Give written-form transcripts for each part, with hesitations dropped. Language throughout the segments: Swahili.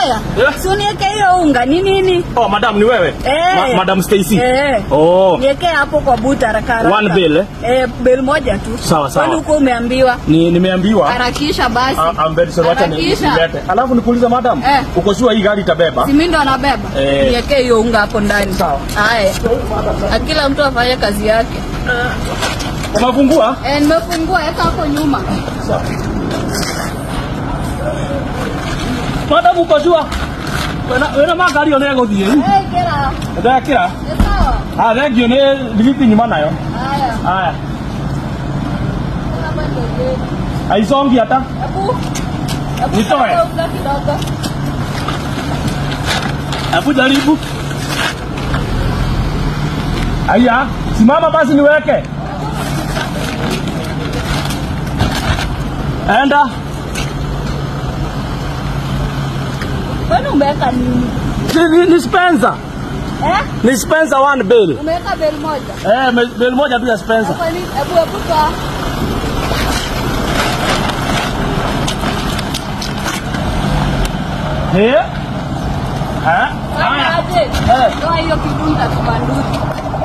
Haya. Si uniweke hiyo unga ni nini? Oh, madam ni wewe? Madam Stacy. Oh. Niweke hapo kwa buta haraka. One bill bill moja tu. Sawa sawa. Kwani uko umeambiwa? Nimeambiwa. Harakisha basi. I'm very sorry, acha nilete. Alafu nikuuliza madam, uko sure hii gari itabeba? Si mimi ndo nabeba. Niweke hiyo unga hapo ndani. Sawa. Haya. Kila mtu afanye kazi yake. Umefungua? Nimefungua, weka hapo nyuma. Sawa. Madam uko sure? Wena magari one gothie. Kera. Ndakira. Sawa. Thengio ni ligiti nyuma nayo. Haya. Haisongi hata. Nitoe. Hebu jaribu. Aya, simama basi niweke. Enda. Wewe umeweka nini? Ni Spencer. Ni Spencer one bill. Umeweka bill moja? Bill moja tu ya Spencer. Hebu toa. Toa hiyo kidunda tubanduzi.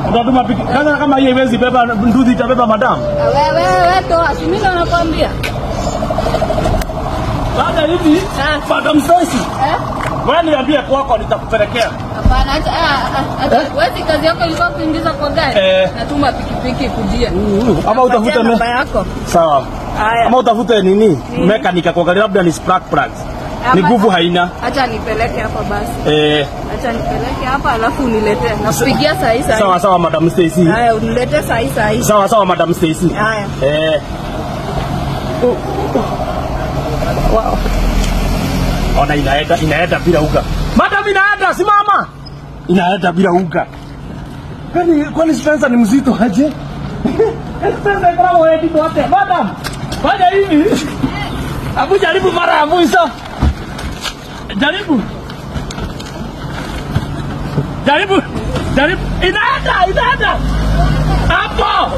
Utatuma piki. Kama hiyo iwezi beba nduzi itabeba madam. Wewe toa, si mimi ndo nakwambia. Baada hivi, Madam Stacy. Wewe niambie kwako nitakupelekea. Hapana, wewe kazi yako ilikuwa kuingiza kwa gari. Natuma pikipiki kujia. Ama utafute namba yako. Sawa. Ama utafute nini? Mechanic kwa gari labda ni spark plugs. Ni nguvu haina. Acha nipeleke hapa basi. Acha nipeleke hapa alafu uniletee. Nakupigia saa hii. Sawa sawa Madam Stacy. Haya, uniletee saa hii. Sawa sawa Madam Stacy. Haya. Wow. Ona inaenda bila uga. Madam inaenda, simama. Inaenda bila uga. Kwani Spencer ni mzito aje? Spencer kama wewe ndio wote. Madam, fanya hivi. Abu jaribu mara ya mwisho. Jaribu. Inaenda. Hapo.